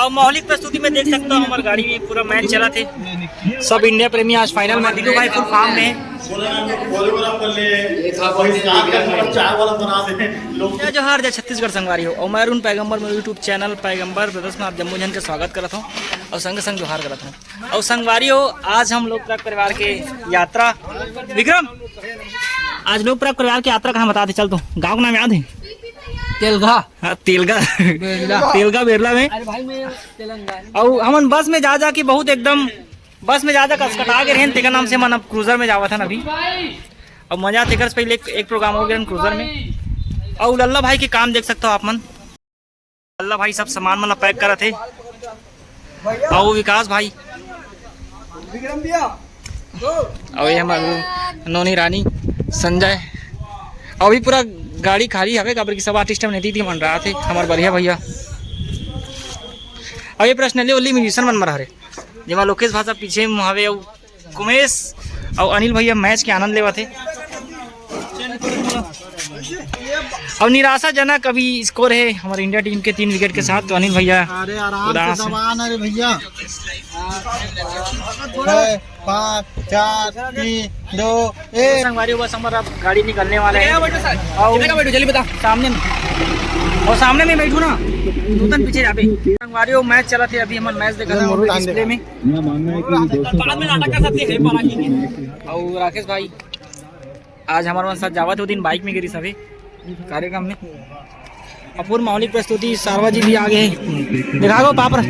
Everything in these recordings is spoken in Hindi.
और मौलिक प्रस्तुति में देख सकता हूँ हमारी गाड़ी में पूरा मैच चला थे। सब इंडिया प्रेमी आज फाइनल में दिखो भाई फुल फॉर्म में जोहार जय छत्तीसगढ़ संगवारी हो और मैं अरुण पैगंबर में यूट्यूब चैनल पैगंबर ब्रदर्स में आप जम्मू जन का स्वागत करता हूँ और संग संग जोहार करता हूँ। और संगवारी हो आज हम लोग परिवार के यात्रा विक्रम आज लोग परिवार की यात्रा कहाँ बता दे चल तो गाँव का नाम याद है तेलगा। हाँ तेलगा बेरला में और हम बस में जा जा के बहुत एकदम बस में जा जा कटकटा के रहन तेका नाम से मन अब क्रूजर में जावा था ना अभी और मजा तेकर से पहले एक प्रोग्राम हो गया क्रूजर में। और लल्ला भाई के काम देख सकते हो आप मन लल्ला भाई सब सामान मन पैक करा थे और विकास भाई और ये हमारे नोनी रानी संजय और भी पूरा गाड़ी खाली हवे काबर की सब आर्टिस्ट में नहीं थी मन रहा थे हमारे बढ़िया भैया। और ये पर्सनली ओनली म्यूजिशियन मन मरा रहे जेमा लोकेश भाषा पीछे हवे और कुमेश और अनिल भैया मैच के आनंद लेवा थे। और निराशाजनक अभी स्कोर है हमारे इंडिया टीम के 3 विकेट के साथ। तो अनिल भैया उदास अरे भैया 5 4 3 2 1 संगवारी बस हमारा अब गाड़ी निकलने वाला है और जल्दी बता सामने में और सामने में बैठू ना नूतन पीछे जाबे संगवारी वो मैच चला थे अभी हम मैच देखा था डिस्प्ले में बाद में नाटक कर सकते हैं और राकेश भाई आज हमारे साथ जावा थे दिन बाइक में गिरी सभी कार्यक्रम में अपूर्व मौलिक प्रस्तुति सारवा जी भी आ गए दिखा दो पापर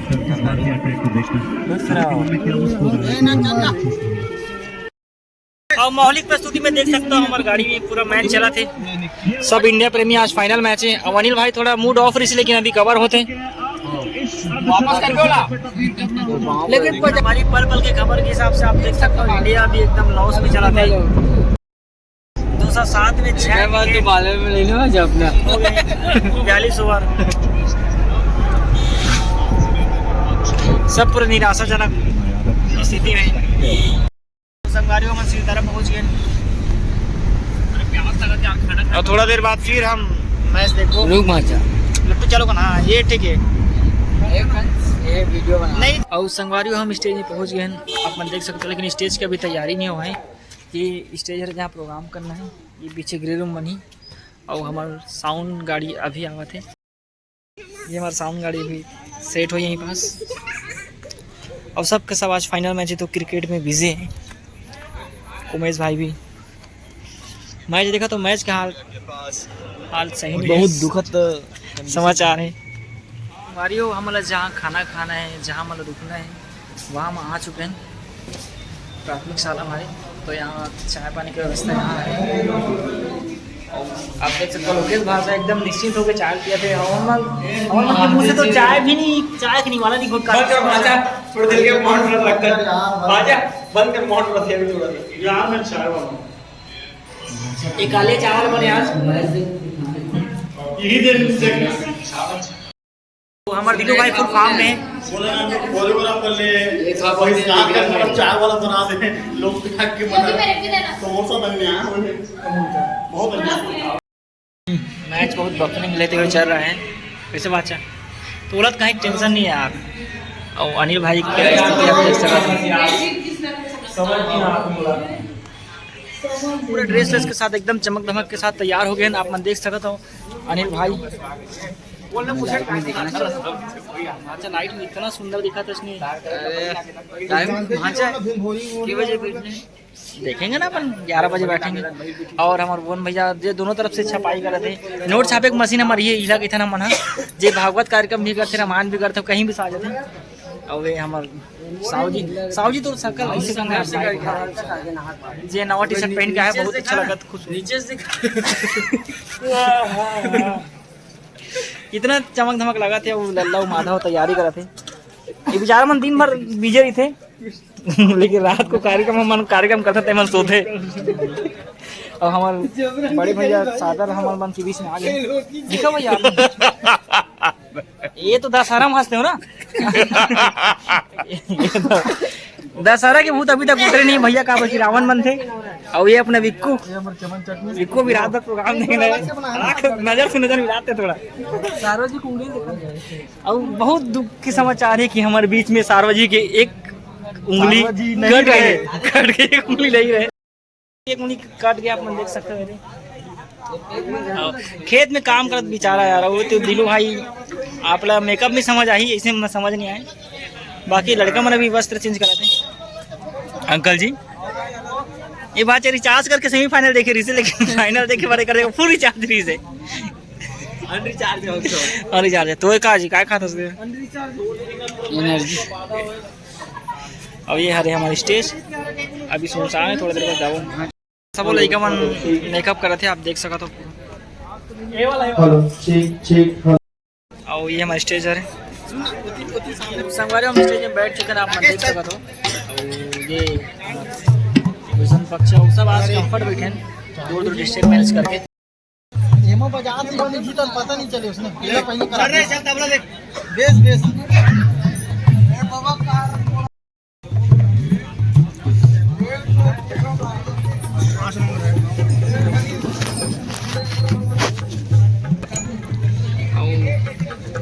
और मौलिक प्रस्तुति में देख सकता हूँ हमारी गाड़ी में पूरा मैच चला थे। सब इंडिया प्रेमी आज फाइनल मैच है और अनिल भाई थोड़ा मूड ऑफ रही लेकिन अभी कवर होते वापस कर लेकिन हमारी पल पल के खबर के हिसाब से आप देख सकते हो इंडिया भी एकदम लॉस में चला था 207 में 6 42 ओवर सब पूरे निराशाजनक स्थिति में संगवारियों में सीतारा पहुंच गए और थोड़ा देर बाद फिर हम मैच देखो लट्टू चलो ना ये ठीक है ये वीडियो बना नहीं। और संगवारियों हम स्टेज में पहुंच गए आप मन देख सकते हो लेकिन स्टेज की अभी तैयारी नहीं हुआ है। ये स्टेज है जहाँ प्रोग्राम करना है ये पीछे ग्रिल रूम बनी और हमारे साउंड गाड़ी अभी आवा थे ये हमारा साउंड गाड़ी भी सेट हो यहीं पास और सबके सब आज फाइनल मैच है तो क्रिकेट में बिजी है। उमेश भाई भी मैच देखा तो मैच का हाल सही नहीं बहुत दुखद समाचार है। मारियो हमारा जहाँ खाना खाना है जहाँ मतलब रुकना है वहाँ हम आ चुके हैं प्राथमिक शाला हमारे तो यहाँ चाय पानी की व्यवस्था यहाँ है और आप देख सकते हो लोकेश भाषा एकदम निश्चिंत होकर चाय पिया थे हमारे मुँह से तो चाय भी नहीं चाय नहीं वाला नहीं घुट एक काले चावल बने आज हमारे दिलो भाई फुल फॉर्म में मैच बहुत बफरिंग लेते हुए चल रहा है वैसे बात तो उलट कहीं टेंशन नहीं है यार। और अनिल भाई की क्या स्थिति आप देख सकते पूरे ड्रेस के साथ एकदम चमक धमक के साथ तैयार हो गए आप मन देख सकते हो अनिल भाई अच्छा लाइट में इतना सुंदर दिखा था इसने देखेंगे ना अपन 11 बजे बैठेंगे। और हमारे बोन भैया जो दोनों तरफ से छपाई कर रहे थे नोट छापे की मशीन हमारी ये इला था ना मन जे भागवत कार्यक्रम भी करते रामायण भी करते कहीं भी आ जाते और वे हमारे साहू जी तो सकल ऐसे जे नवा टी शर्ट पहन के आया बहुत अच्छा लगा खुश नीचे से इतना चमक धमक लगा थे वो लल्ला माधव तैयारी करा थे ये बेचारा मन दिन भर बिजे ही थे लेकिन रात को कार्यक्रम करते थे मन सोते और हमारे बड़े भैया सादर हमारे मन के बीच में आ गए दिखा भैया ये तो दशहरा में हंसते हो ना दशहरा के भूत अभी तक उतरे नहीं भैया का बस रावण बन थे। और ये अपने विक्कू विक्कू भी रात भर प्रोग्राम देखने नजर से नजर मिलाते थोड़ा। सार्वजिक उंगली और बहुत दुख के समाचार है कि हमारे बीच में सार्वजिक के एक उंगली कट गए एक उंगली नहीं रहे, एक उंगली कट गया। आप देख सकते हो मेरे खेत में काम करत बेचारा यार। वो तो दिलू भाई आपला मेकअप में समझ आई, इसे में समझ नहीं आए। बाकी लड़का मन अभी वस्त्र चेंज कराते हैं। अंकल जी ये बात रिचार्ज करके सेमीफाइनल देखे रही से, लेकिन फाइनल देखे बड़े करेगा फुल रिचार्ज रही से अनरिचार्ज है तो का जी काय खाता है एनर्जी। और ये हरे हमारी स्टेज अभी सुनसान है, थोड़ी देर बाद जाओ। सब लड़का मन मेकअप कर रहे थे, आप देख सका तो। और ये हमारी स्टेज है संगवारी, हम स्टेज में बैठ चुके हैं, आप देख सका तो। ये भूषण पक्ष और सब आज कंफर्ट बैठे हैं दूर दूर डिस्ट्रिक्ट मैनेज करके। पता नहीं चले उसने बेस बेस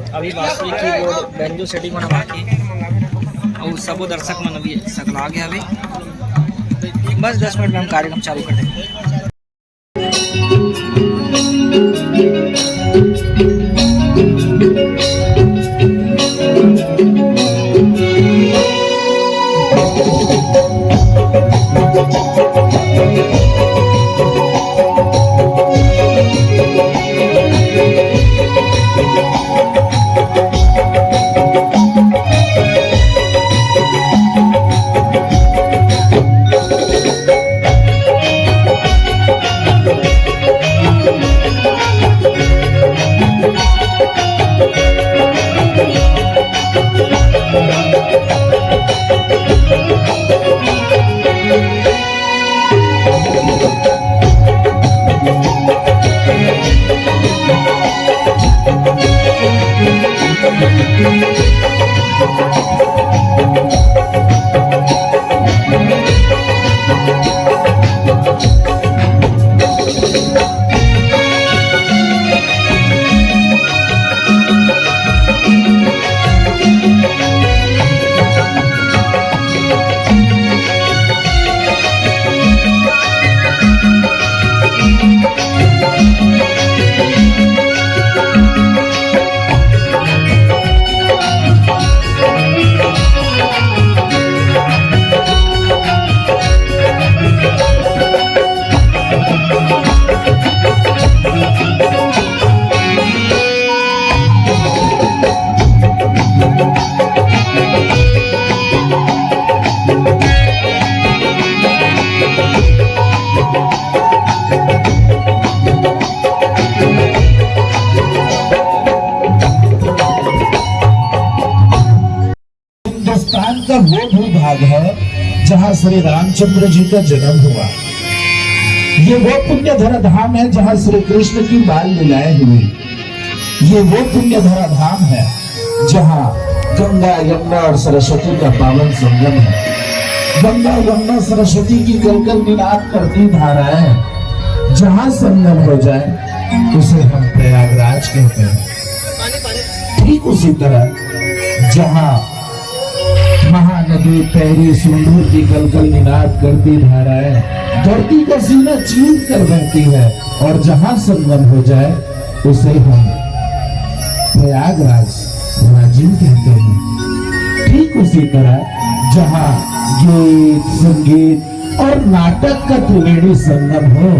अभी बांसुरी कीबोर्ड बैंजो सेटिंग होना बाकी और सब दर्शक मन अभी सकला गया। अभी बस 10 मिनट में हम कार्यक्रम चालू कर देंगे। का वो भूभाग है जहां श्री रामचंद्र जी का जन्म हुआ। ये वो पुण्य धरा धाम है जहां श्री कृष्ण की बाल लीलाएं हुई। ये वो पुण्य धरा धाम है जहां गंगा यमुना और सरस्वती का पावन संगम है। गंगा यमुना सरस्वती की कलकल निनाद करती धाराएं जहां संगम हो जाए उसे हम प्रयागराज कहते हैं। ठीक उसी तरह जहां महानदी पैरी सिंधु की कलकल निनाद करती धाराएं धरती का सीना चीर कर बहती है और जहां संगम हो जाए उसे हम प्रयागराज राजीव कहते हैं। ठीक उसी तरह जहां गीत संगीत और नाटक का त्रिवेणी संगम हो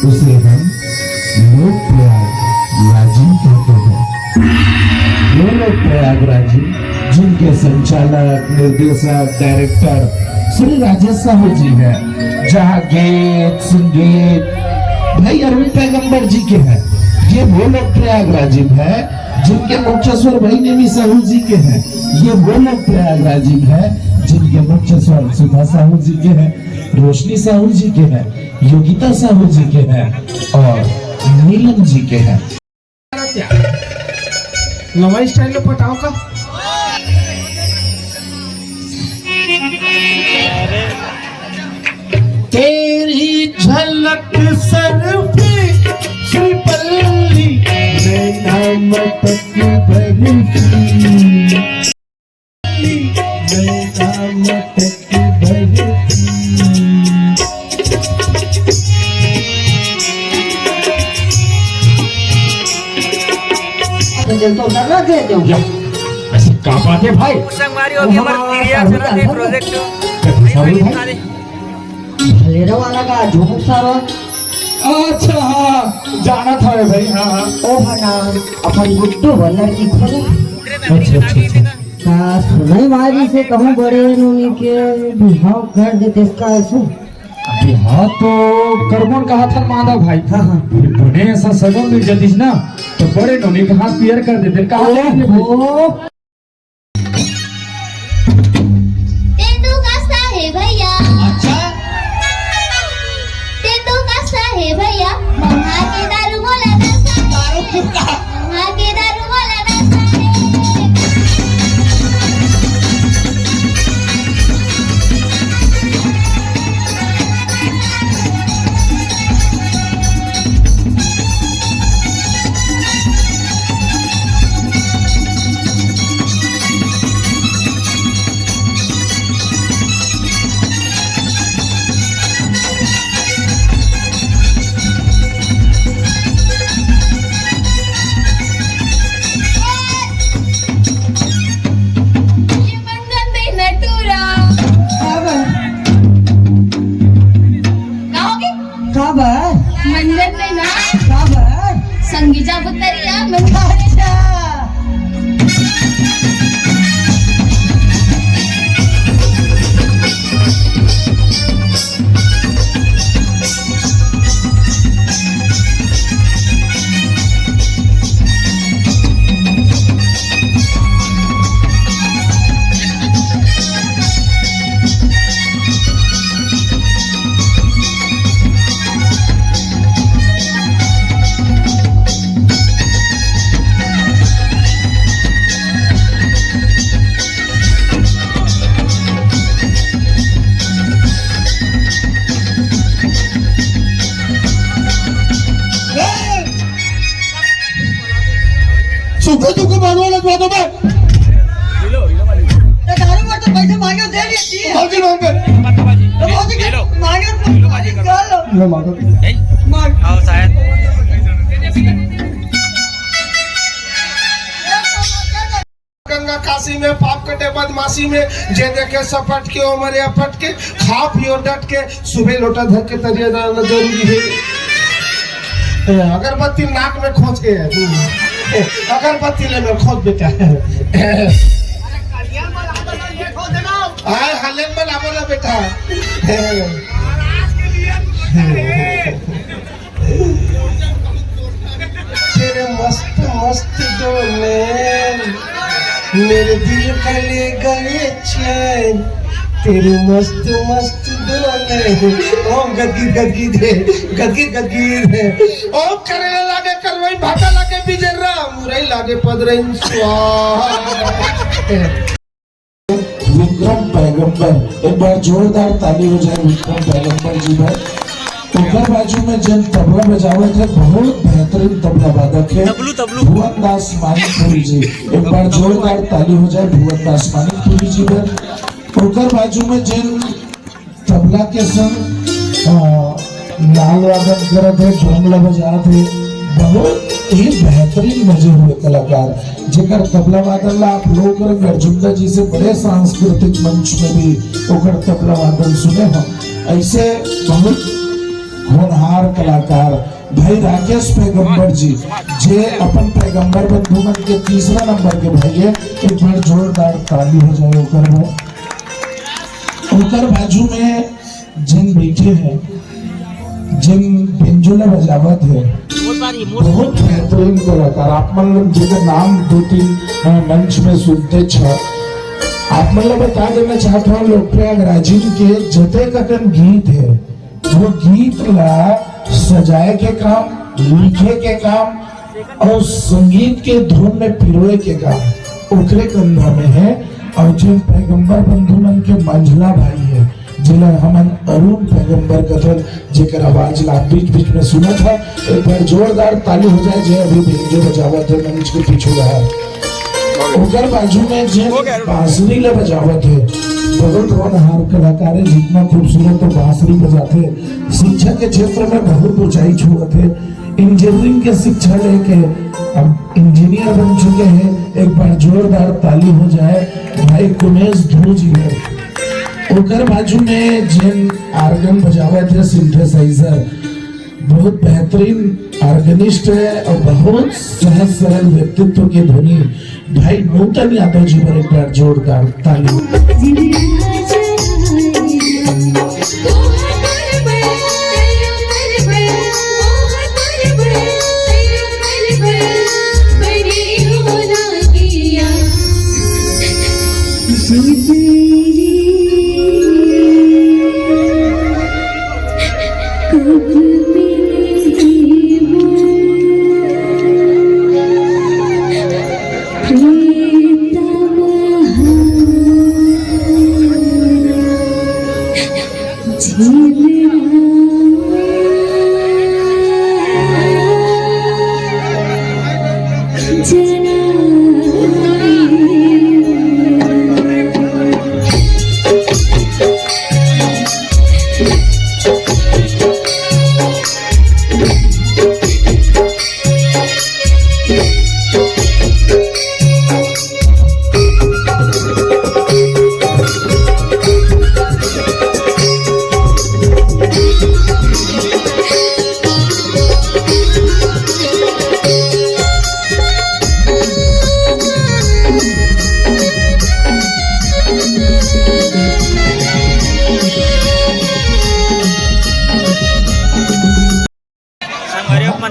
उसे हम लोक प्रयागराजी कहते हैं। ये लोग प्रयागराजी जिनके संचालक निर्देशक डायरेक्टर श्री राजेश साहू जी हैं, जहाँ गीत संगीत भाई अरविंद पैगंबर जी के हैं। ये वो लोग प्रयागराजी है जिनके मुख्य स्वर भाई नेमी साहू जी के हैं। ये वो लोग प्रयागराजी है जिनके मुख्य स्वर सुधा साहू जी के हैं, रोशनी साहू जी के हैं, योगिता साहू जी के हैं और नीलम जी के हैं। नवा स्टाइल में पटाओ का मटक भरी नैना मटक भरी तो डर दे दो ऐसे का बात है भाई संगवारी अभी हमारे क्रियाकरण के प्रोजेक्ट लेरो वाला का झुमुक सारो अच्छा हाँ जाना था भाई हाँ हाँ ओ हना अपन गुड्डू बल्लर की खोलो अच्छा का सुनाई मारी से कहूं बड़े नुनी के बिहाव कर देते इसका ऐसो अभी हाँ तो कर्मन कहा था माधव भाई हाँ हाँ बने ऐसा सगम में जदिस ना तो बड़े नोनी का हाथ क्लियर कर देते कहा ओ तेंदू कैसा है भैया अच्छा तेंदू कैसा है भैया मम्मा के दारू बोला नशा दारू फुक्का मम्मा के दारू बोला नशा ये मंगन पे नटूरा गाओगे खबर मंगन पे ना खबर संगीजा बुतरिया मंगन सुबह तुमको मारवा लगवा दो मैं दारू पर तो पैसे मांगे दे दिए भाजी मांग मांगे लो मांगो आओ शायद गंगा काशी में पाप कटे बदमाशी में जे देखे सपट के उमर या पट के खा पियो डट के सुबह लोटा धर के तरिया जाना जरूरी है अगरबत्ती नाक में खोज के अगरबत्ती ले में खोज बेटा आए हले में लाबो ना बेटा तेरे मस्त मस्त डोले मेरे दिल का ले गए चैन तेरे मस्त मस्त डोले ओम गदगीर गदगीर है गदगीर गदगीर है ओम करेला लागे करवई भाटा लागे बिजरा मुरई लागे पदरइन स्वाहा विक्रम पैगंबर एक बार जोरदार ताली हो जाए विक्रम पैगंबर जी भाई उनका बाजू में जन तबला बजावत है बहुत बेहतरीन तबला वादक है भुवन दास मानिकपुरी जी एक बार जोरदार ताली हो जाए भुवन दास मानिकपुरी जी पर उनका बाजू में जन तबला के संग नाल वादन करत है ढोलक बजात है बहुत ही बेहतरीन मजे हुए कलाकार जेकर तबला वादन ला आप लोग गर्जुंदा जी से बड़े सांस्कृतिक मंच में भी ओकर तबला वादन सुने हम ऐसे बहुत होनहार कलाकार भाई राकेश पैगंबर जी जे अपन पैगंबर बंधुमन के तीसरा नंबर के भाई है एक बार जोरदार ताली हो जाए ओकर बाजू में जिन बैठे हैं जिन बिंजुला बजावत है बहुत बेहतरीन कलाकार आप मतलब जिनका नाम दो तीन मंच में सुनते छ आप मतलब बता देना चाहता हूँ लोग प्रयागराजिन के जते कथन गीत है वो गीत ला सजाए के काम लिखे के काम और संगीत के धुन में पिरोए के काम ओकरे कंधा में है और जिन पैगंबर बंधुमन के मंझला भाई है जिला हमन अरुण पैगंबर कथन जेकर आवाज ला बीच बीच में सुना था। एक बार जोरदार ताली हो जाए जे अभी बेंजो बजावत है मंच के पीछे रहा। ओकर बाजू में जे बांसुरी ले बजावत है, बहुत होनहार कलाकार है, जितना खूबसूरत बांसुरी बजाते, शिक्षा के क्षेत्र में बहुत ऊंचाई छुअत है, इंजीनियरिंग के शिक्षा लेके अब इंजीनियर बन चुके हैं। एक बार जोरदार ताली हो जाए भाई कुमेश ध्रुव जी है। ओकर बाजू में जिन आर्गन बजावत है सिंथेसाइजर, बहुत बेहतरीन ऑर्गेनिस्ट है और बहुत सहज सरल व्यक्तित्व के धनी भाई नूतन यादव जी पर एक बार जोरदार ताली।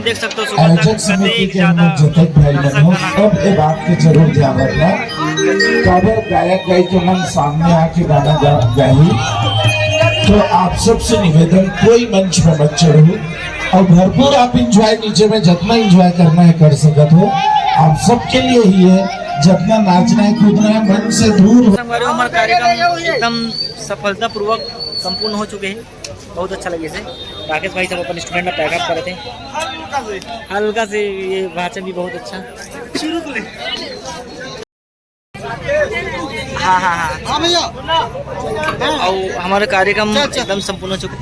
देख सकते हो आयोजक समिति के जतक भाई बहनों सब ये बात के जरूर ध्यान रखना, काबर गायक गायिका के मन सामने आके गाना गाई तो आप सबसे निवेदन कोई मंच पर मत चढ़ो और भरपूर आप इंजॉय नीचे में जितना इंजॉय करना है कर सकते हो। आप सबके लिए ही है, जितना नाचना है कूदना है मन से दूर। हमारा कार्यक्रम एकदम सफलतापूर्वक संपूर्ण हो चुके हैं, बहुत अच्छा लगे से। राकेश भाई सब अपन स्टूडेंट में पैकअप कर रहे थे हल्का से, ये भाषण भी बहुत अच्छा। हाँ भैया, और हमारा कार्यक्रम एकदम संपूर्ण हो चुका।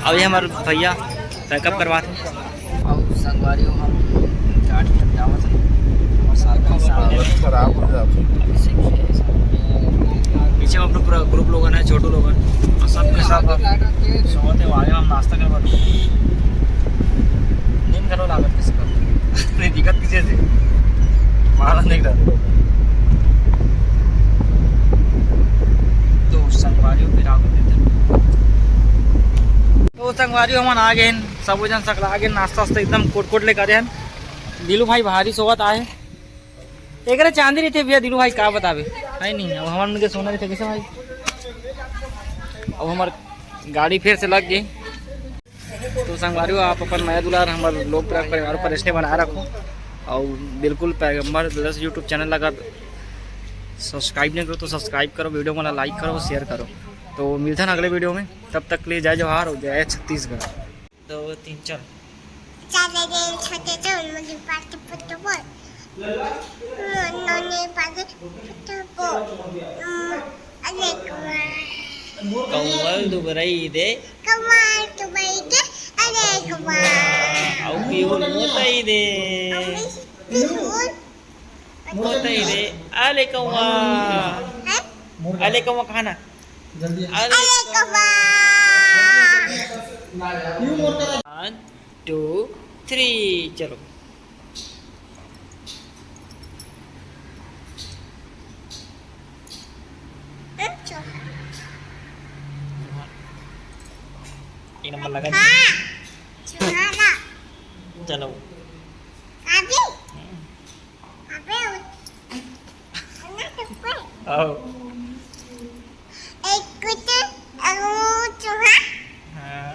अब ये हमारे भैया पैकअप करवाते हैं और संगवारी हम गाड़ी में जावत है और साथ खराब हो जाती पीछे में अपना पूरा ग्रुप लोगन है, छोटू लोगन और सबके साथ सोते आगे हम नाश्ता करवा दो। नींद करो लागत किसी को नहीं दिक्कत किसी से मारा नहीं रहता। तो संगवारी फिर आगे देते तो संगवारी हम आ गए सब जन सकला आगे नाश्ता वास्ता एकदम कोट लेकर आए। दिलू भाई भारी सोवत आए एक चांदी रही थे भैया। दिलू भाई का बतावे है नहीं, अब हमारे उनके सोना रही थे कैसे भाई। अब हमार गाड़ी फिर से लग गई। तो संगवारी आप अपन नया दुलार हमारे लोग परिवार पर स्टे बनाए रखो और बिल्कुल पैगंबर प्लस यूट्यूब चैनल अगर सब्सक्राइब नहीं करो तो सब्सक्राइब करो, वीडियो को लाइक करो, शेयर करो। तो मिलते हैं अगले वीडियो में, तब तक के लिए जय जोहार हो, जय छत्तीसगढ़। 2 3 4 कौवल दुबरई दे औ पीहुल मोतई दे अले कौवा खाना जल्दी अले कौवा 1 2 3 चलो। ये नंबर लगा चलो आओ हाँ